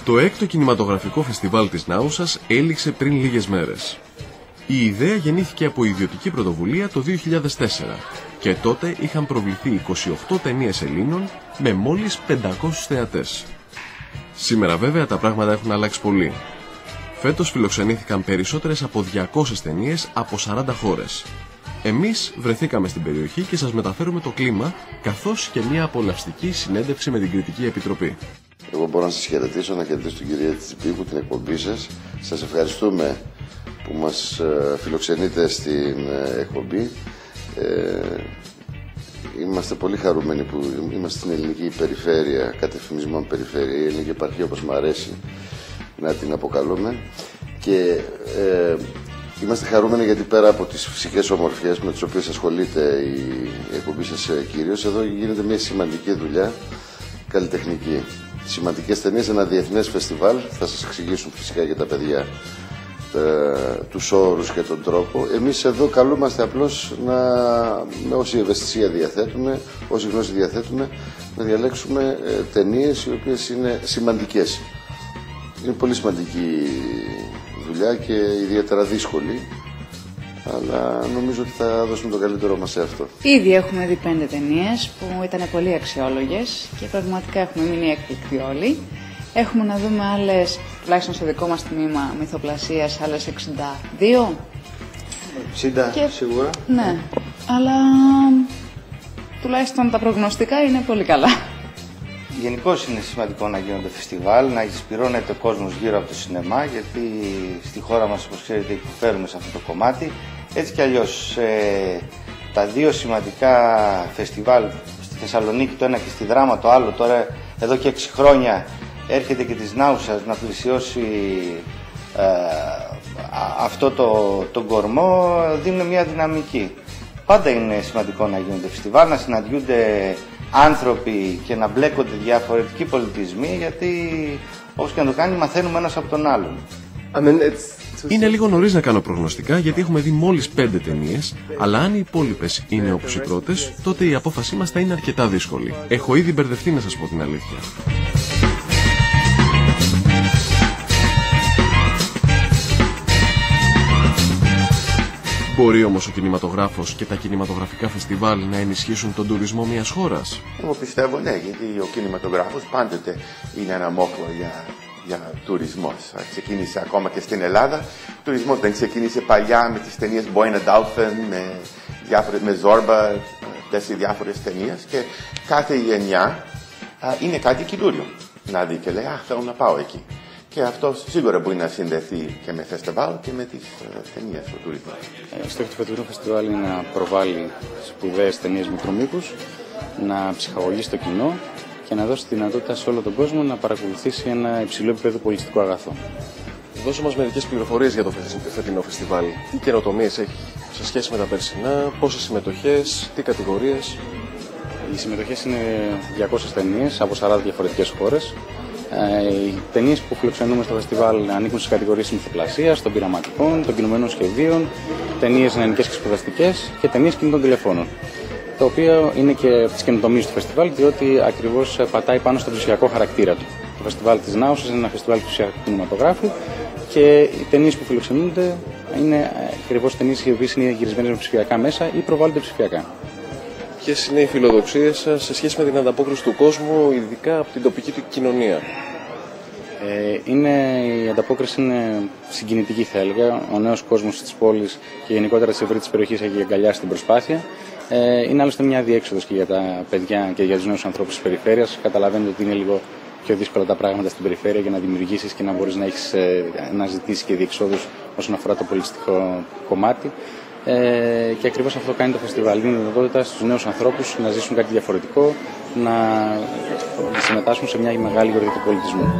Το έκτο κινηματογραφικό φεστιβάλ της Νάουσας έληξε πριν λίγες μέρες. Η ιδέα γεννήθηκε από ιδιωτική πρωτοβουλία το 2004 και τότε είχαν προβληθεί 28 ταινίες Ελλήνων με μόλις 500 θεατές. Σήμερα βέβαια τα πράγματα έχουν αλλάξει πολύ. Φέτος φιλοξενήθηκαν περισσότερες από 200 ταινίες από 40 χώρες. Εμείς βρεθήκαμε στην περιοχή και σας μεταφέρουμε το κλίμα, καθώς και μια απολαυστική συνέντευξη με την Κριτική Επιτροπή. Εγώ μπορώ να σας χαιρετήσω, να χαιρετήσω την κυρία Τσιπίκου, την εκπομπή σας. Σας ευχαριστούμε που μας φιλοξενείτε στην εκπομπή. Είμαστε πολύ χαρούμενοι που είμαστε στην ελληνική περιφέρεια, κατεφημισμόν περιφέρεια, η ελληνική επαρχία όπως μου αρέσει να την αποκαλούμε. Και είμαστε χαρούμενοι γιατί πέρα από τις φυσικές ομορφιές με τις οποίες ασχολείται η εκπομπή σας κυρίως, εδώ γίνεται μια σημαντική δουλειά καλλιτεχνική. Σημαντικές ταινίες, ένα διεθνές φεστιβάλ, θα σας εξηγήσουν φυσικά για τα παιδιά τους όρους και τον τρόπο. Εμείς εδώ καλούμαστε απλώς με όση ευαισθησία διαθέτουμε, όση γνώση διαθέτουμε, να διαλέξουμε ταινίες οι οποίες είναι σημαντικές. Είναι πολύ σημαντική δουλειά και ιδιαίτερα δύσκολη, αλλά νομίζω ότι θα δώσουμε το καλύτερό μας σε αυτό. Ήδη έχουμε δει 5 ταινίες που ήταν πολύ αξιόλογες και πραγματικά έχουμε μείνει έκπληκτοι όλοι. Έχουμε να δούμε άλλες, τουλάχιστον στο δικό μας τμήμα μυθοπλασίας, άλλες 62. 60 σίγουρα. Ναι, αλλά τουλάχιστον τα προγνωστικά είναι πολύ καλά. Γενικώς είναι σημαντικό να γίνονται φεστιβάλ, να εισπυρώνεται ο κόσμος γύρω από το σινεμά, γιατί στη χώρα μας, όπως ξέρετε, υποφέρουμε σε αυτό το κομμάτι. Έτσι κι αλλιώς, τα δύο σημαντικά φεστιβάλ στη Θεσσαλονίκη, το ένα και στη Δράμα το άλλο, τώρα εδώ και 6 χρόνια έρχεται και της Νάουσας να πλησιώσει αυτό τον κορμό, δίνουν μια δυναμική. Πάντα είναι σημαντικό να γίνονται φεστιβάλ, να συναντιούνται άνθρωποι και να μπλέκονται διαφορετικοί πολιτισμοί, γιατί όπως και να το κάνει μαθαίνουμε ένας από τον άλλον. Είναι λίγο νωρίς να κάνω προγνωστικά γιατί έχουμε δει μόλις 5 ταινίες, αλλά αν οι υπόλοιπες είναι όπως οι πρώτες, τότε η απόφασή μας θα είναι αρκετά δύσκολη. Έχω ήδη μπερδευτεί, να σας πω την αλήθεια. Μπορεί όμως ο κινηματογράφος και τα κινηματογραφικά φεστιβάλ να ενισχύσουν τον τουρισμό μιας χώρας? Εγώ πιστεύω ναι, γιατί ο κινηματογράφος πάντοτε είναι ένα μόχλο για τουρισμό. Ξεκίνησε ακόμα και στην Ελλάδα. Ο τουρισμός δεν ξεκίνησε παλιά με τις ταινίες Boyne Dolphin, με Zorba, τέτοιες διάφορες ταινίες, και κάθε γενιά είναι κάτι καινούριο να δει και λέει «Αχ, θέλω να πάω εκεί». Και αυτό σίγουρα μπορεί να συνδεθεί και με φεστιβάλ και με τις ταινίες, ο τουρισμός. Στόχο του φετινού φεστιβάλ είναι να προβάλλει σπουδαίες ταινίες μικρομήκους, να ψυχαγωγήσει το κοινό και να δώσει τη δυνατότητα σε όλο τον κόσμο να παρακολουθήσει ένα υψηλό επίπεδο πολιτιστικό αγαθό. Δώσε μας μερικές πληροφορίες για το φετινό φεστιβάλ. Τι καινοτομίες έχει σε σχέση με τα περσινά, πόσες συμμετοχές, τι κατηγορίες? Οι συμμετοχές είναι 200 ταινίες από 40 διαφορετικές χώρες. Οι ταινίες που φιλοξενούμε στο φεστιβάλ ανήκουν στις κατηγορίες μυθοπλασίας, των πειραματικών, των κινουμένων σχεδίων, ταινίες νεανικές και σπουδαστικές και ταινίες κινητών τηλεφώνων. Το οποίο είναι και από τις καινοτομίες του φεστιβάλ, διότι ακριβώς πατάει πάνω στον ψηφιακό χαρακτήρα του. Το φεστιβάλ της Νάουσας είναι ένα φεστιβάλ του ψηφιακού κινηματογράφου και οι ταινίες που φιλοξενούνται είναι ακριβώς ταινίες οι οποίες είναι γυρισμένες με ψηφιακά μέσα ή προβάλλονται ψηφιακά. Ποιες είναι οι φιλοδοξίες σας σε σχέση με την ανταπόκριση του κόσμου, ειδικά από την τοπική του κοινωνία? Η ανταπόκριση είναι συγκινητική, θα έλεγα. Ο νέος κόσμος της πόλης και γενικότερα της ευρύτερης περιοχής έχει αγκαλιάσει την προσπάθεια. Είναι άλλωστε μια διέξοδος και για τα παιδιά και για τους νέους ανθρώπους της περιφέρειας. Καταλαβαίνετε ότι είναι λίγο πιο δύσκολα τα πράγματα στην περιφέρεια για να δημιουργήσεις και να μπορείς να έχεις αναζητήσει και διεξόδους όσον αφορά το πολιτιστικό κομμάτι. Και ακριβώς αυτό κάνει το φεστιβάλ. Δίνει δυνατότητα στους νέους ανθρώπους να ζήσουν κάτι διαφορετικό, να συμμετάσχουν σε μια μεγάλη γιορτή του πολιτισμού.